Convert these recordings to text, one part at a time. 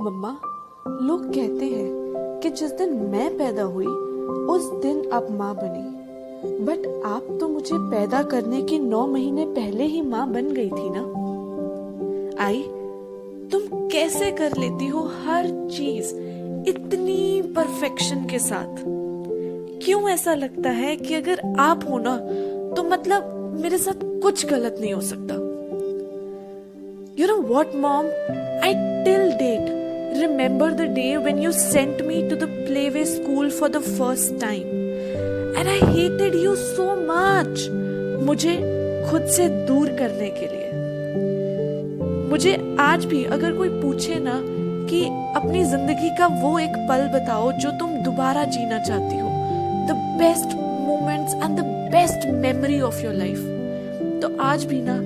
मम्मा, लोग कहते हैं कि जिस दिन मैं पैदा हुई उस दिन आप माँ बनी। बट आप तो मुझे पैदा करने के 9 महीने पहले ही माँ बन गई थी ना। आई, तुम कैसे कर लेती हो हर चीज इतनी परफेक्शन के साथ? क्यों ऐसा लगता है कि अगर आप हो ना तो मतलब मेरे साथ कुछ गलत नहीं हो सकता? You know what, Mom? I till date remember the day when you sent me to the playway school for the first time. And I hated you so much. मुझे खुद से दूर करने के लिए। मुझे आज भी अगर कोई पूछे ना कि अपनी जिंदगी का वो एक पल बताओ जो तुम दोबारा जीना चाहती हो, the best moments and the best memory of your life, तो आज भी ना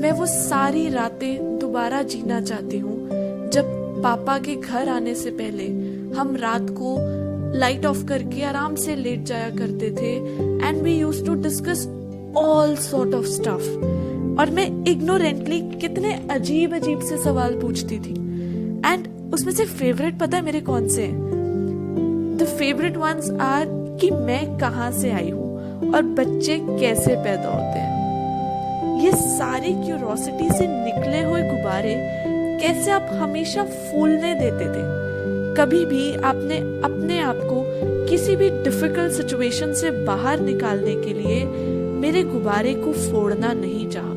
मैं वो सारी रातें दोबारा जीना चाहती हूँ जब पापा के घर आने से पहले हम रात को लाइट ऑफ करके आराम से लेट जाया करते थे and we used to discuss all sort of stuff. और मैं इग्नोरेंटली कितने अजीब अजीब से सवाल पूछती थी एंड उसमें से फेवरेट पता है मेरे कौन से हैं? द फेवरेट वंस आर कि मैं कहाँ से आई हूँ और बच्चे कैसे पैदा होते हैं। ये सारी क्यूरोसिटी से निकले हुए गुब्बारे कैसे आप हमेशा फूलने देते थे। कभी भी आपने अपने आप को किसी भी डिफिकल्ट सिचुएशन से बाहर निकालने के लिए मेरे गुब्बारे को फोड़ना नहीं चाहा,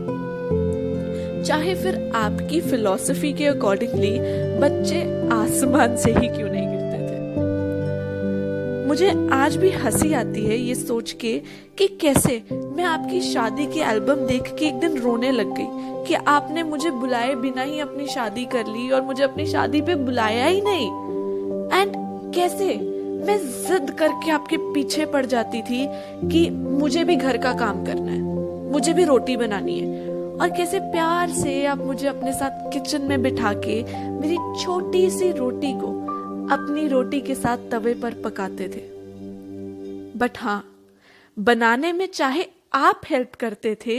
चाहे फिर आपकी फिलॉसफी के अकॉर्डिंगली बच्चे आसमान से ही क्यों नहीं गिरते थे। मुझे आज भी हंसी आती है ये सोच के कि कैसे मैं आपकी शादी की एल्बम देख के एक दिन रोने लग गई कि आपने मुझे बुलाए बिना ही अपनी शादी कर ली और मुझे अपनी शादी पे बुलाया ही नहीं। एंड कैसे मैं जिद करके आपके पीछे पड़ जाती थी कि मुझे भी घर का काम करना है, मुझे भी रोटी बनानी है, और कैसे प्यार से आप मुझे अपने साथ किचन में बिठा के मेरी छोटी सी रोटी को अपनी रोटी के साथ तवे पर पकाते थे। बट हाँ, बनाने में चाहे आप हेल्प करते थे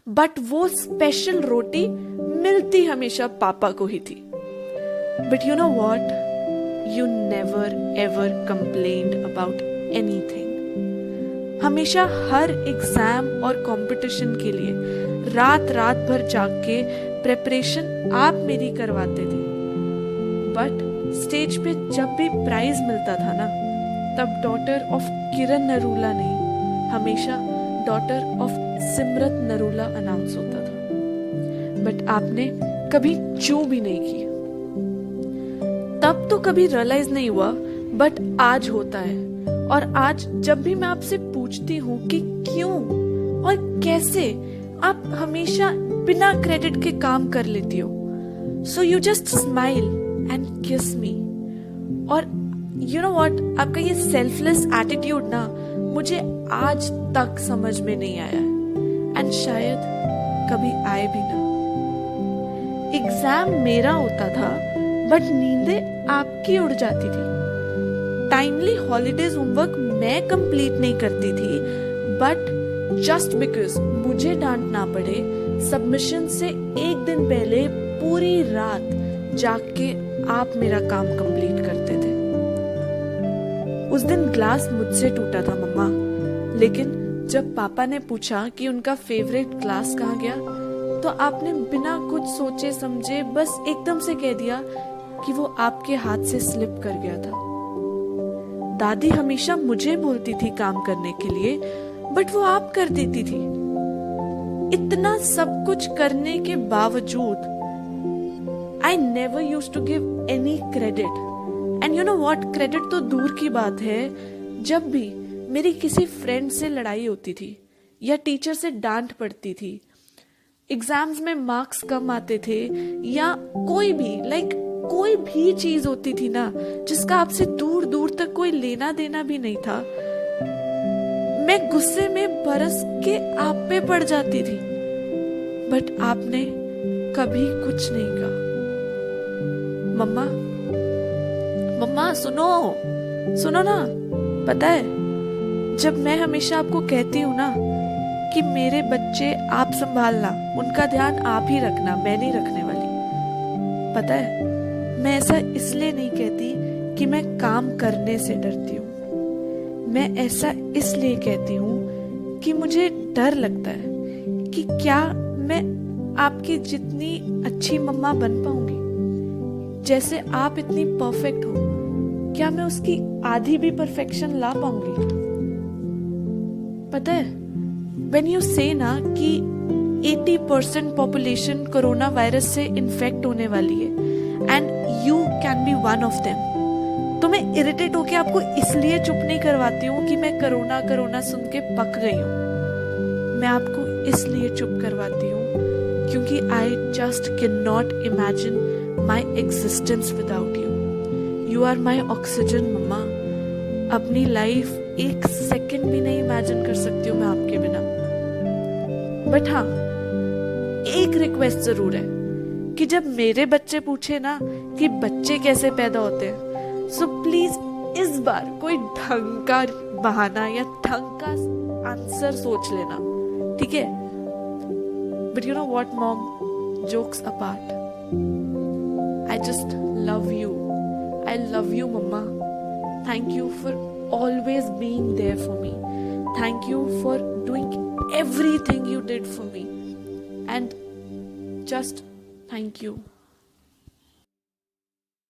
बट वो स्पेशल रोटी मिलती हमेशा पापा को ही थी। But you know what, you never ever complained about anything. हमेशा हर एग्जाम और कंपटीशन के लिए रात रात भर जाग के प्रेपरेशन आप मेरी करवाते थे। बट स्टेज पे जब भी प्राइज मिलता था ना, तब डॉटर ऑफ किरण नरूला नहीं, हमेशा daughter of Simrat Narula announce होता था। बट आपने कभी चू भी नहीं की। तब तो कभी रियलाइज नहीं हुआ, बट आज होता है। और आज जब भी मैं आपसे पूछती हूँ कि क्यों और कैसे आप हमेशा बिना क्रेडिट के काम कर लेती हो, so you just smile and किस मी। और यू नो व्हाट, आपका ये सेल्फलेस एटीट्यूड ना मुझे आज तक समझ में नहीं आया है एंड शायद कभी आए भी ना। एग्जाम मेरा होता था बट नींदें आपकी उड़ जाती थी। टाइमली हॉलीडेज होमवर्क मैं कंप्लीट नहीं करती थी, बट जस्ट बिकॉज मुझे डांट ना पड़े, सबमिशन से एक दिन पहले पूरी रात जाग के आप मेरा काम कंप्लीट करते थे। उस दिन ग्लास मुझसे टूटा था मम्मा, लेकिन जब पापा ने पूछा कि उनका फेवरेट ग्लास कहाँ गया, तो आपने बिना कुछ सोचे समझे बस एकदम से कह दिया कि वो आपके हाथ से स्लिप कर गया था। दादी हमेशा मुझे बोलती थी काम करने के लिए, बट वो आप कर देती थी। इतना सब कुछ करने के बावजूद I never used to give any credit. And you know what? Credit तो दूर की बात है, जब भी मेरी किसी फ्रेंड से लड़ाई होती थी या टीचर से डांट पड़ती थी, एग्जाम्स में मार्क्स कम आते थे, या कोई भी चीज होती थी ना जिसका आपसे दूर दूर तक कोई लेना देना भी नहीं था, मैं गुस्से में बरस के आप पे पड़ जाती थी। बट आपने कभी कुछ नहीं कहा। मम्मा, मम्मा सुनो ना, पता है जब मैं हमेशा आपको कहती हूँ ना कि मेरे बच्चे आप संभालना, उनका ध्यान आप ही रखना, मैं नहीं रखने वाली, पता है मैं ऐसा इसलिए नहीं कहती कि मैं काम करने से डरती हूँ। मैं ऐसा इसलिए कहती हूँ कि मुझे डर लगता है कि क्या मैं आपकी जितनी अच्छी मम्मा बन पाऊंगी। जैसे आप इतनी परफेक्ट हो, क्या मैं उसकी आधी भी परफेक्शन ला पाऊंगी। पता है, व्हेन यू से ना कि 80% पॉपुलेशन कोरोना वायरस से इन्फेक्ट होने वाली है and you can be one of them, तो मैं इरिटेट होके आपको इसलिए चुप नहीं करवाती हूँ कि मैं कोरोना कोरोना सुन के पक गई हूँ। मैं आपको इसलिए चुप करवाती हूँ क्योंकि I just can not imagine my existence without you. You are my oxygen mama. अपनी लाइफ एक सेकंड भी नहीं इमेजिन कर सकती हूँ मैं आपके बिना। बट हाँ, एक रिक्वेस्ट जरूर है कि जब मेरे बच्चे पूछे ना कि बच्चे कैसे पैदा होते हैं, सो प्लीज इस बार कोई ढंग का बहाना या ढंग का आंसर सोच लेना, ठीक है? But you know what mom, jokes apart, I just love you. I love you, Mama. Thank you for always being there for me. Thank you for doing everything you did for me. And just thank you.